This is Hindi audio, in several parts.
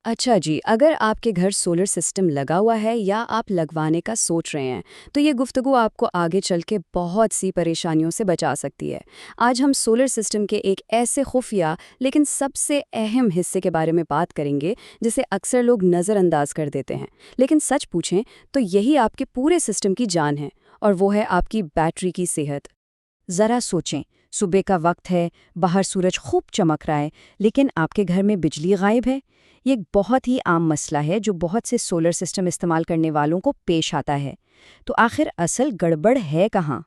अच्छा जी, अगर आपके घर सोलर सिस्टम लगा हुआ है या आप लगवाने का सोच रहे हैं, तो ये गुफ्तगू आपको आगे चल के बहुत सी परेशानियों से बचा सकती है। आज हम सोलर सिस्टम के एक ऐसे खुफिया लेकिन सबसे अहम हिस्से के बारे में बात करेंगे, जिसे अक्सर लोग नज़रअंदाज कर देते हैं। लेकिन सच पूछें तो यही आपके पूरे सिस्टम की जान है, और वो है आपकी बैटरी की सेहत। जरा सोचें, सुबह का वक्त है, बाहर सूरज खूब चमक रहा है, लेकिन आपके घर में बिजली गायब है। ये एक बहुत ही आम मसला है जो बहुत से सोलर सिस्टम इस्तेमाल करने वालों को पेश आता है। तो आखिर असल गड़बड़ है कहाँ?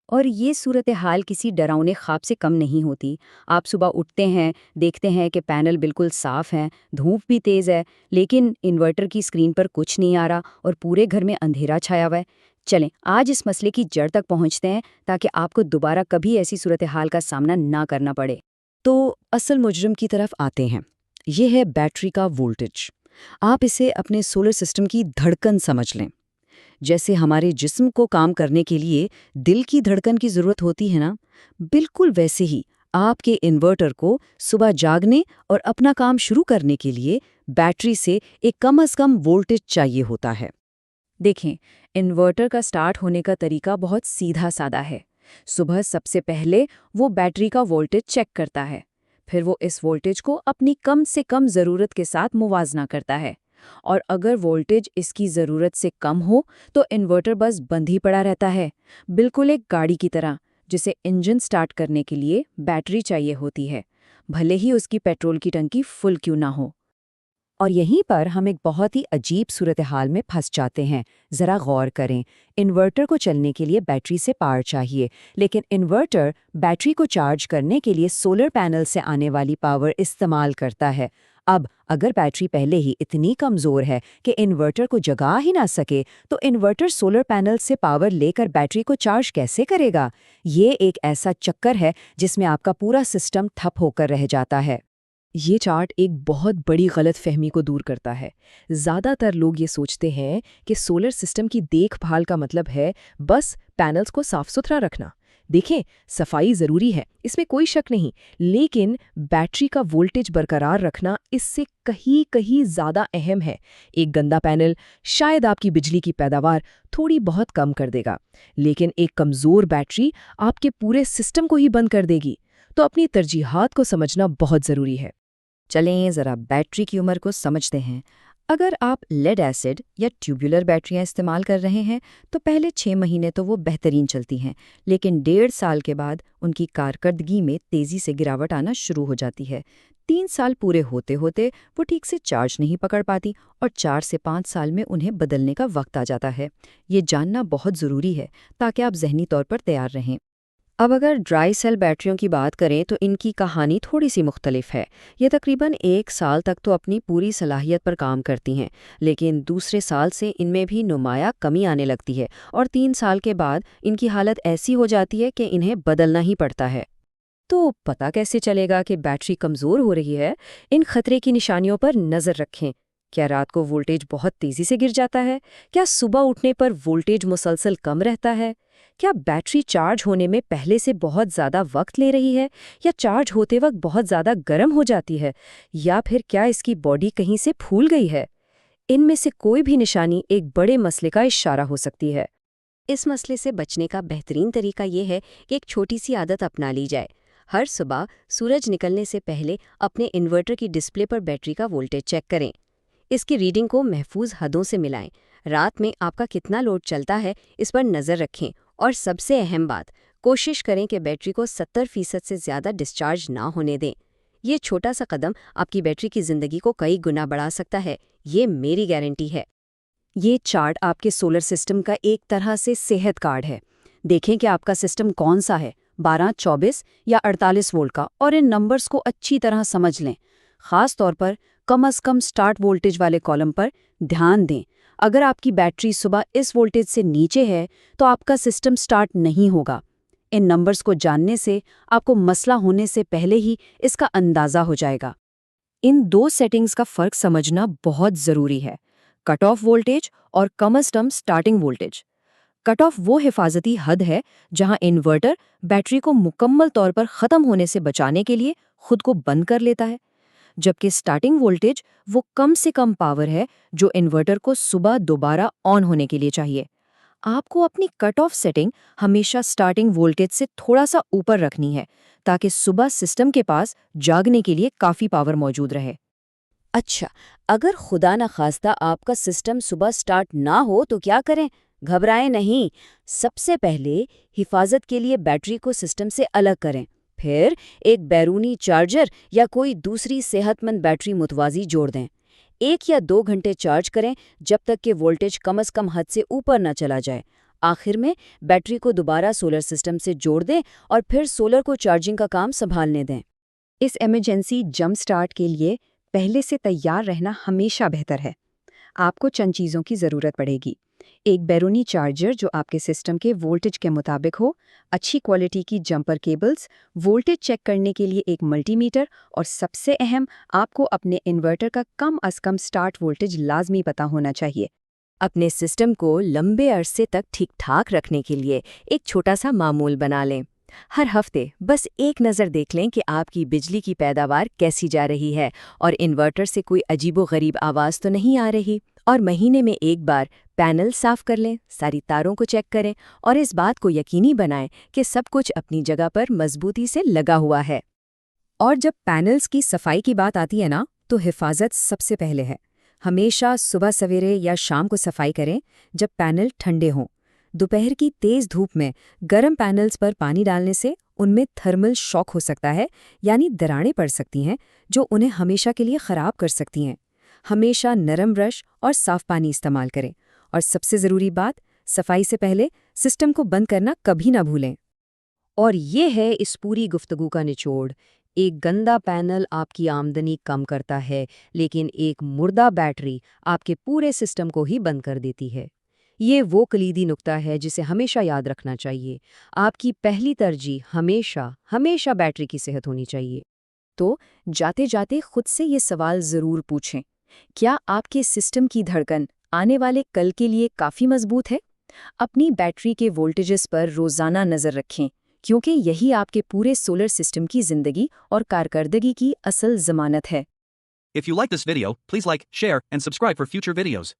और ये सूरत हाल किसी डरावने ख्वाब से कम नहीं होती। आप सुबह उठते हैं, देखते हैं कि पैनल बिल्कुल साफ हैं, धूप भी तेज़ है, लेकिन इन्वर्टर की स्क्रीन पर कुछ नहीं आ रहा और पूरे घर में अंधेरा छाया हुआ है। चलें, आज इस मसले की जड़ तक पहुंचते हैं ताकि आपको दोबारा कभी ऐसी सूरत हाल का सामना ना करना पड़े। तो असल मुजरिम की तरफ आते हैं। ये है बैटरी का वोल्टेज। आप इसे अपने सोलर सिस्टम की धड़कन समझ लें। जैसे हमारे जिस्म को काम करने के लिए दिल की धड़कन की जरूरत होती है ना, बिल्कुल वैसे ही आपके इन्वर्टर को सुबह जागने और अपना काम शुरू करने के लिए बैटरी से एक कम से कम वोल्टेज चाहिए होता है। देखें, इन्वर्टर का स्टार्ट होने का तरीका बहुत सीधा साधा है। सुबह सबसे पहले वो बैटरी का वोल्टेज चेक करता है। फिर वो इस वोल्टेज को अपनी कम से कम ज़रूरत के साथ मुवाजना करता है। और अगर वोल्टेज इसकी ज़रूरत से कम हो तो इन्वर्टर बस बंद ही पड़ा रहता है, बिल्कुल एक गाड़ी की तरह जिसे इंजन स्टार्ट करने के लिए बैटरी चाहिए होती है, भले ही उसकी पेट्रोल की टंकी फुल क्यों ना हो। और यहीं पर हम एक बहुत ही अजीब सूरत हाल में फंस जाते हैं। ज़रा गौर करें, इन्वर्टर को चलने के लिए बैटरी से पावर चाहिए, लेकिन इन्वर्टर बैटरी को चार्ज करने के लिए सोलर पैनल से आने वाली पावर इस्तेमाल करता है। अब अगर बैटरी पहले ही इतनी कमज़ोर है कि इन्वर्टर को जगा ही ना सके, तो इन्वर्टर सोलर पैनल से पावर लेकर बैटरी को चार्ज कैसे करेगा? ये एक ऐसा चक्कर है जिसमें आपका पूरा सिस्टम ठप होकर रह जाता है। ये चार्ट एक बहुत बड़ी गलतफहमी को दूर करता है। ज़्यादातर लोग ये सोचते हैं कि सोलर सिस्टम की देखभाल का मतलब है बस पैनल्स को साफ सुथरा रखना। देखें, सफाई ज़रूरी है, इसमें कोई शक नहीं, लेकिन बैटरी का वोल्टेज बरकरार रखना इससे कहीं कहीं ज़्यादा अहम है। एक गंदा पैनल शायद आपकी बिजली की पैदावार थोड़ी बहुत कम कर देगा, लेकिन एक कमज़ोर बैटरी आपके पूरे सिस्टम को ही बंद कर देगी। तो अपनी तरजीहात को समझना बहुत ज़रूरी है। चलें ज़रा बैटरी की उम्र को समझते हैं। अगर आप लेड एसिड या ट्यूबुलर बैटरियां इस्तेमाल कर रहे हैं तो पहले 6 महीने तो वो बेहतरीन चलती हैं, लेकिन 1.5 साल के बाद उनकी कारकर्दगी में तेज़ी से गिरावट आना शुरू हो जाती है। 3 साल पूरे होते होते वो ठीक से चार्ज नहीं पकड़ पाती और 4 से 5 साल में उन्हें बदलने का वक्त आ जाता है। ये जानना बहुत ज़रूरी है ताकि आप जहनी तौर पर तैयार रहें। अब अगर ड्राई सेल बैटरियों की बात करें तो इनकी कहानी थोड़ी सी मुख्तलिफ है। ये तकरीबन 1 साल तक तो अपनी पूरी सलाहियत पर काम करती हैं, लेकिन दूसरे साल से इनमें भी नुमाया कमी आने लगती है और 3 साल के बाद इनकी हालत ऐसी हो जाती है कि इन्हें बदलना ही पड़ता है। तो पता कैसे चलेगा कि बैटरी कमज़ोर हो रही है? इन खतरे की निशानियों पर नज़र रखें। क्या रात को वोल्टेज बहुत तेज़ी से गिर जाता है? क्या सुबह उठने पर वोल्टेज मुसलसल कम रहता है? क्या बैटरी चार्ज होने में पहले से बहुत ज़्यादा वक्त ले रही है, या चार्ज होते वक्त बहुत ज़्यादा गर्म हो जाती है, या फिर क्या इसकी बॉडी कहीं से फूल गई है? इनमें से कोई भी निशानी एक बड़े मसले का इशारा हो सकती है। इस मसले से बचने का बेहतरीन तरीका ये है कि एक छोटी सी आदत अपना ली जाए। हर सुबह सूरज निकलने से पहले अपने इन्वर्टर की डिस्प्ले पर बैटरी का वोल्टेज चेक करें। इसकी रीडिंग को महफूज हदों से मिलाएं। रात में आपका कितना लोड चलता है, इस पर नज़र रखें। और सबसे अहम बात, कोशिश करें कि बैटरी को 70% से ज़्यादा डिस्चार्ज ना होने दें। ये छोटा सा कदम आपकी बैटरी की ज़िंदगी को कई गुना बढ़ा सकता है, ये मेरी गारंटी है। ये चार्ट आपके सोलर सिस्टम का एक तरह से सेहत कार्ड है। देखें कि आपका सिस्टम कौन सा है, 12, 24 या 48 वोल्ट का, और इन नंबर्स को अच्छी तरह समझ लें। खास तौर पर कम से कम स्टार्ट वोल्टेज वाले कॉलम पर ध्यान दें। अगर आपकी बैटरी सुबह इस वोल्टेज से नीचे है तो आपका सिस्टम स्टार्ट नहीं होगा। इन नंबर्स को जानने से आपको मसला होने से पहले ही इसका अंदाज़ा हो जाएगा। इन दो सेटिंग्स का फ़र्क समझना बहुत ज़रूरी है, कट ऑफ वोल्टेज और कम से कम स्टार्टिंग वोल्टेज। कट ऑफ वो हिफाजती हद है जहां इन्वर्टर बैटरी को मुकम्मल तौर पर ख़त्म होने से बचाने के लिए खुद को बंद कर लेता है। जबकि स्टार्टिंग वोल्टेज वो कम से कम पावर है जो इन्वर्टर को सुबह दोबारा ऑन होने के लिए चाहिए। आपको अपनी कट ऑफ सेटिंग हमेशा स्टार्टिंग वोल्टेज से थोड़ा सा ऊपर रखनी है ताकि सुबह सिस्टम के पास जागने के लिए काफ़ी पावर मौजूद रहे। अच्छा, अगर खुदा न खास्ता आपका सिस्टम सुबह स्टार्ट ना हो तो क्या करें? घबराएं नहीं। सबसे पहले हिफाजत के लिए बैटरी को सिस्टम से अलग करें। फिर एक बैरूनी चार्जर या कोई दूसरी सेहतमंद बैटरी मुतवाज़ी जोड़ दें। 1 या 2 घंटे चार्ज करें जब तक कि वोल्टेज कम से कम हद से ऊपर न चला जाए। आखिर में बैटरी को दोबारा सोलर सिस्टम से जोड़ दें और फिर सोलर को चार्जिंग का काम संभालने दें। इस इमरजेंसी जंप स्टार्ट के लिए पहले से तैयार रहना हमेशा बेहतर है। आपको चंद चीज़ों की ज़रूरत पड़ेगी। एक बैरूनी चार्जर जो आपके सिस्टम के वोल्टेज के मुताबिक हो, अच्छी क्वालिटी की जंपर केबल्स, वोल्टेज चेक करने के लिए एक मल्टीमीटर और सबसे अहम, आपको अपने इन्वर्टर का कम अज़ कम स्टार्ट वोल्टेज लाजमी पता होना चाहिए। अपने सिस्टम को लंबे अरसे तक ठीक-ठाक रखने के लिए एक छोटा सा मामूल बना लें। हर हफ्ते बस एक नज़र देख लें कि आपकी बिजली की पैदावार कैसी जा रही है और इन्वर्टर से कोई अजीबो-गरीब आवाज़ तो नहीं आ रही। और महीने में एक बार पैनल साफ कर लें, सारी तारों को चेक करें और इस बात को यकीनी बनाएं कि सब कुछ अपनी जगह पर मजबूती से लगा हुआ है। और जब पैनल्स की सफाई की बात आती है ना, तो हिफाजत सबसे पहले है। हमेशा सुबह सवेरे या शाम को सफाई करें जब पैनल ठंडे हों। दोपहर की तेज़ धूप में गर्म पैनल्स पर पानी डालने से उनमें थर्मल शॉक हो सकता है, यानी दरारें पड़ सकती हैं जो उन्हें हमेशा के लिए ख़राब कर सकती हैं। हमेशा नरम ब्रश और साफ पानी इस्तेमाल करें और सबसे ज़रूरी बात, सफाई से पहले सिस्टम को बंद करना कभी ना भूलें। और ये है इस पूरी गुफ्तगू का निचोड़। एक गंदा पैनल आपकी आमदनी कम करता है, लेकिन एक मुर्दा बैटरी आपके पूरे सिस्टम को ही बंद कर देती है। ये वो कलीदी नुक्ता है जिसे हमेशा याद रखना चाहिए। आपकी पहली तरजीह हमेशा बैटरी की सेहत होनी चाहिए। तो जाते जाते खुद से ये सवाल ज़रूर पूछें, क्या आपके सिस्टम की धड़कन आने वाले कल के लिए काफ़ी मजबूत है? अपनी बैटरी के वोल्टेजेस पर रोज़ाना नज़र रखें, क्योंकि यही आपके पूरे सोलर सिस्टम की ज़िंदगी और कारकर्दगी की असल ज़मानत है। If you like this video, please like, share, and subscribe for future videos.